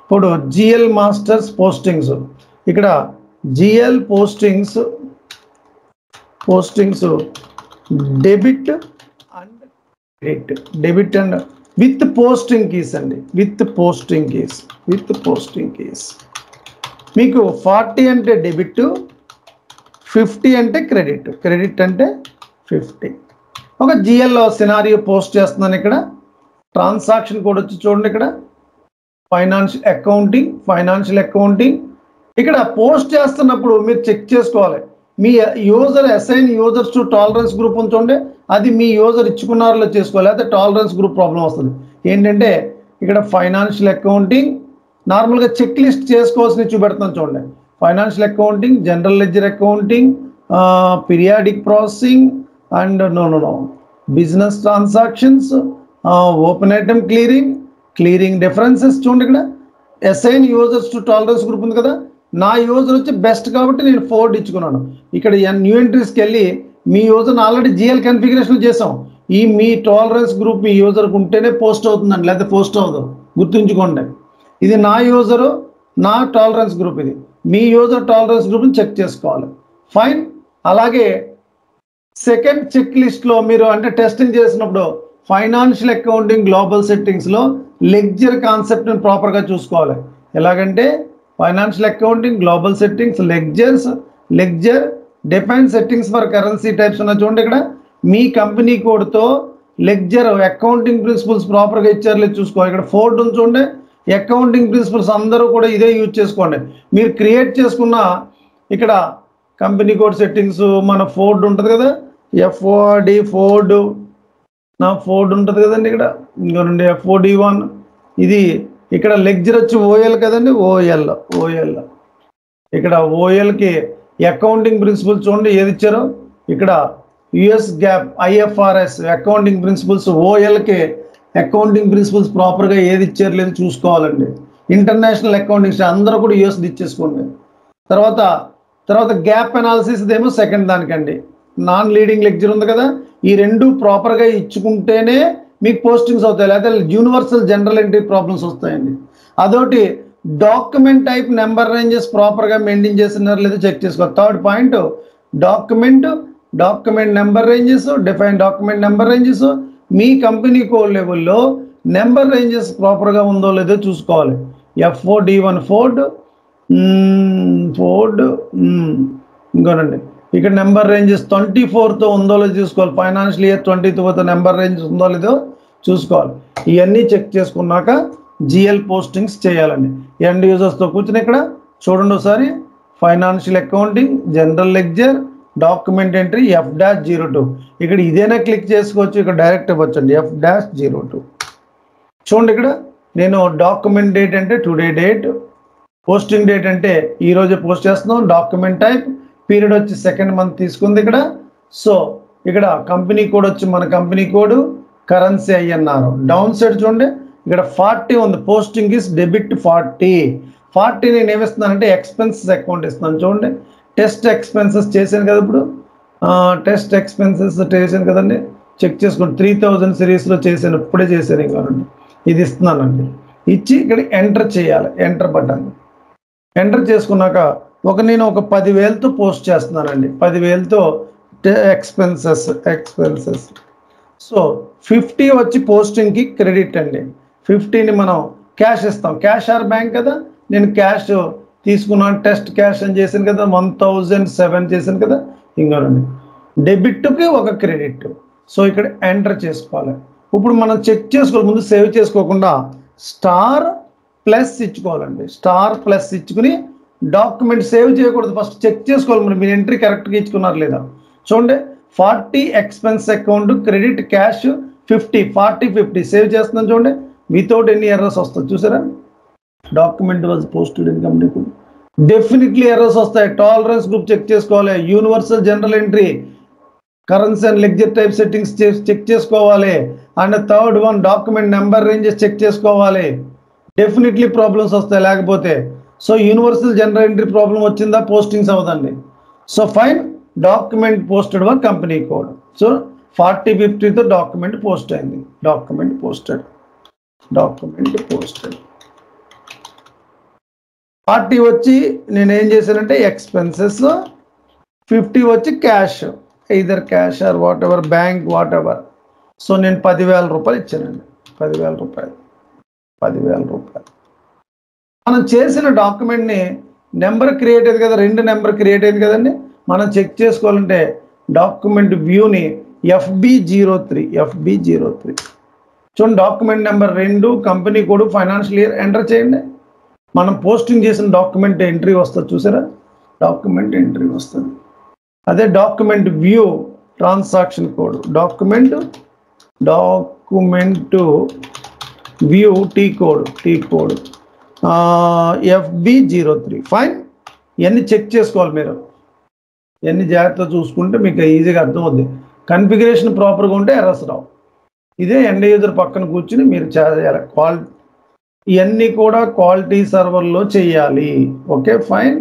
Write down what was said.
ఇప్పుడు GL masters postings, ఇక్కడ GL postings debit and credit, debit and with posting keys అండి, with posting keys. మీకు 40 అంటే debit, 50 అంటే క్రెడిట్ అంటే 50. ఒక జిఎల్లో సినారియో పోస్ట్ చేస్తున్నాను. ఇక్కడ ట్రాన్సాక్షన్ కోడ్ వచ్చి చూడండి, ఇక్కడ ఫైనాన్షియల్ అకౌంటింగ్. ఇక్కడ పోస్ట్ చేస్తున్నప్పుడు మీరు చెక్ చేసుకోవాలి, మీ user assign users to tolerance group ఉంచండి, అది మీ యూజర్ ఇచ్చుకున్నారో చేసుకోవాలి, అయితే టాలరెన్స్ గ్రూప్ ప్రాబ్లం వస్తుంది. ఏంటంటే ఇక్కడ ఫైనాన్షియల్ అకౌంటింగ్ నార్మల్గా చెక్ లిస్ట్ చేసుకోవాల్సిన చూపెడుతున్నాను చూడండి. Financial accounting, general ledger accounting, periodic processing and business transactions, open item clearing differences. చూడండి ఇక్కడ assign users to tolerance group ఉంది కదా, నా యూజర్ వచ్చి బెస్ట్ కాబట్టి నేను 4 ఇచ్చుకున్నాను. ఇక్కడ న్యూ ఎంట్రీస్కి వెళ్ళి మీ యూజర్ని ఆల్రెడీ జిఎల్ కన్ఫిగరేషన్ చేసాం, మీ టాలరెన్స్ గ్రూప్ మీ యూజర్కి ఉంటేనే పోస్ట్ అవుతుందండి, లేకపోతే పోస్ట్ అవ్వదు, గుర్తుంచుకోండి. ఇది నా యూజరు, నా టాలరెన్స్ గ్రూప్, ఇది మీ యూజర్ టాలరెన్స్ గ్రూప్ని చెక్ చేసుకోవాలి. ఫైన్. అలాగే సెకండ్ చెక్ లిస్ట్లో మీరు అంటే టెస్టింగ్ చేసినప్పుడు ఫైనాన్షియల్ అకౌంటింగ్ గ్లోబల్ సెట్టింగ్స్లో లెడ్జర్ కాన్సెప్ట్ని ప్రాపర్గా చూసుకోవాలి. ఎలాగంటే financial accounting global settings, ledger define settings for currency types ఉన్న చూడండి. ఇక్కడ మీ కంపెనీ కోడ్తో లెడ్జర్ అకౌంటింగ్ ప్రిన్సిపల్స్ ప్రాపర్గా ఇచ్చారు లేదు చూసుకోవాలి. ఇక్కడ 4 ఉంది చూడండి, అకౌంటింగ్ ప్రిన్సిపల్స్ అందరూ కూడా ఇదే యూజ్ చేసుకోండి. మీరు క్రియేట్ చేసుకున్న ఇక్కడ కంపెనీ కోడ్ సెట్టింగ్స్ మన ఫోర్డ్ ఉంటుంది కదా, ఫోర్డ్ ఉంటుంది కదండి. ఇక్కడ ఇంకోనండి FOD1, ఇది ఇక్కడ లెడ్జర్ వచ్చి ఓఎల్ కదండి, ఓఎల్. ఇక్కడ ఓఎల్కి అకౌంటింగ్ ప్రిన్సిపల్స్ చూడండి ఏది ఇచ్చారో, ఇక్కడ US GAAP IFRS accounting principles, ఓఎల్కి అకౌంటింగ్ ప్రిన్సిపల్స్ ప్రాపర్గా ఏది ఇచ్చారు లేదు చూసుకోవాలండి. ఇంటర్నేషనల్ అకౌంటింగ్ అందరూ కూడా యూఎస్ ఇచ్చేసుకోండి. తర్వాత గ్యాప్ అనాలిసిస్ ఏమో సెకండ్ దానికండి. నాన్ లీడింగ్ లెక్చర్ ఉంది కదా, ఈ 2 ప్రాపర్గా ఇచ్చుకుంటేనే మీకు పోస్టింగ్స్ అవుతాయి, లేకపోతే యూనివర్సల్ జనరల్ ఎంట్రీ ప్రాబ్లమ్స్ వస్తాయండి. అదొకటి డాక్యుమెంట్ టైప్ నెంబర్ రేంజెస్ ప్రాపర్గా మెయింటైన్ చేస్తున్నారు లేదో చెక్ చేసుకోవాలి. Third point document number ranges, define document number ranges, మీ కంపెనీ కోడ్ లెవెల్లో నెంబర్ రేంజెస్ ప్రాపర్గా ఉందో లేదో చూసుకోవాలి. FOD1 ఫోర్డ్ ఇంకోనండి, ఇక్కడ నెంబర్ రేంజెస్ 24తో ఉందో లేదో చూసుకోవాలి. ఫైనాన్షియల్ ఇయర్ 22తో నెంబర్ రేంజెస్ ఉందో లేదో చూసుకోవాలి. ఇవన్నీ చెక్ చేసుకున్నాక జిఎల్ పోస్టింగ్స్ చేయాలండి. ఎండ్ యూజర్స్తో కూర్చుని ఇక్కడ చూడండి ఒకసారి, financial accounting, general ledger, document entry F-02. ఇక్కడ ఇదేనా క్లిక్ చేసుకోవచ్చు, ఇక్కడ డైరెక్ట్ ఇవ్వచ్చండి F-02. చూడండి ఇక్కడ నేను డాక్యుమెంట్ డేట్ అంటే టుడే డేట్, పోస్టింగ్ డేట్ అంటే ఈరోజే పోస్ట్ చేస్తున్నాం, డాక్యుమెంట్ టైప్, పీరియడ్ వచ్చి సెకండ్ మంత్ తీసుకుంది ఇక్కడ. సో ఇక్కడ కంపెనీ కోడ్ వచ్చి మన company code, currency INR. Down side చూడండి ఇక్కడ 40 ఉంది, పోస్టింగ్ ఇస్ డెబిట్ 40 నేను ఏమిస్తున్నానంటే ఎక్స్పెన్సెస్ అకౌంట్ ఇస్తున్నాను. చూడండి టెస్ట్ ఎక్స్పెన్సెస్ చేశాను కదా, ఇప్పుడు టెస్ట్ ఎక్స్పెన్సెస్ చేశాను కదండి, చెక్ చేసుకోండి. 3000 సిరీస్లో చేశాను, ఇప్పుడే చేశాను. ఇంకోనండి ఇది ఇస్తున్నానండి, ఇచ్చి ఇక్కడ ఎంటర్ చేయాలి, ఎంటర్ బటన్ ఎంటర్ చేసుకున్నాక నేను ఒక 10,000తో పోస్ట్ చేస్తున్నానండి, 10,000తో ఎక్స్పెన్సెస్. సో 50 వచ్చి పోస్టింగ్కి క్రెడిట్ అండి, 50ని మనం క్యాష్ ఇస్తాం. క్యాష్ ఆర్ బ్యాంక్ కదా, నేను క్యాష్ తీసుకున్నాను, టెస్ట్ క్యాష్ అని చేశాను కదా, 1007 చేశాను కదా. ఇంకోనండి డెబిట్కి ఒక క్రెడిట్. సో ఇక్కడ ఎంటర్ చేసుకోవాలి. ఇప్పుడు మనం చెక్ చేసుకోవాలి, ముందు సేవ్ చేసుకోకుండా *+ ఇచ్చుకోవాలండి. *+ ఇచ్చుకుని డాక్యుమెంట్ సేవ్ చేయకూడదు, ఫస్ట్ చెక్ చేసుకోవాలి మరి మీరు ఎంట్రీ కరెక్ట్గా ఇచ్చుకున్నారు లేదా. చూడండి 40 expense account, credit cash 50, 40, 50 save చేస్తున్నాను. చూడండి వితౌట్ ఎనీ ఎర్రర్స్ వస్తుంది, చూసారా. Document was posted in company code, definitely errors వస్తాయి. టాలరెన్స్ గ్రూప్ చెక్ చేసుకోవాలి, universal general entry, currency and ledger type settings check చేసుకోవాలి. And third one document number ranges check చేసుకోవాలి. Definitely problems వస్తాయి లేకపోతే. So universal general entry problem వచ్చిందా, postings అవ్వదండి. So fine, document posted one company code. So 40, 50తో document post అయింది. Document posted. 40 వచ్చి నేను ఏం చేశానంటే ఎక్స్పెన్సెస్, 50 వచ్చి cash, either cash or whatever, bank whatever. So నేను 10,000 రూపాయలు ఇచ్చానండి. 10,000 రూపాయలు. మనం చేసిన డాక్యుమెంట్ని నెంబర్ క్రియేట్ అయింది కదా, 2 నెంబర్ క్రియేట్ అయింది కదండి. మనం చెక్ చేసుకోవాలంటే డాక్యుమెంట్ వ్యూని FB03 చూడండి. Document number 2, company code, financial year enter చేయండి. మనం పోస్టింగ్ చేసిన డాక్యుమెంట్ ఎంట్రీ వస్తుంది చూసారా, డాక్యుమెంట్ ఎంట్రీ వస్తుంది. అదే document view transaction code, document view T code FB03. Fine. ఇవన్నీ చెక్ చేసుకోవాలి మీరు. ఇవన్నీ జాగ్రత్తగా చూసుకుంటే మీకు ఈజీగా అర్థమవుద్ది. కన్ఫిగరేషన్ ప్రాపర్గా ఉంటే ఎర్రర్స్ రావు. ఇదే ఎండ్ యూజర్ పక్కన కూర్చుని మీరు ఇవన్నీ కూడా క్వాలిటీ సర్వర్లో చేయాలి. Okay, fine.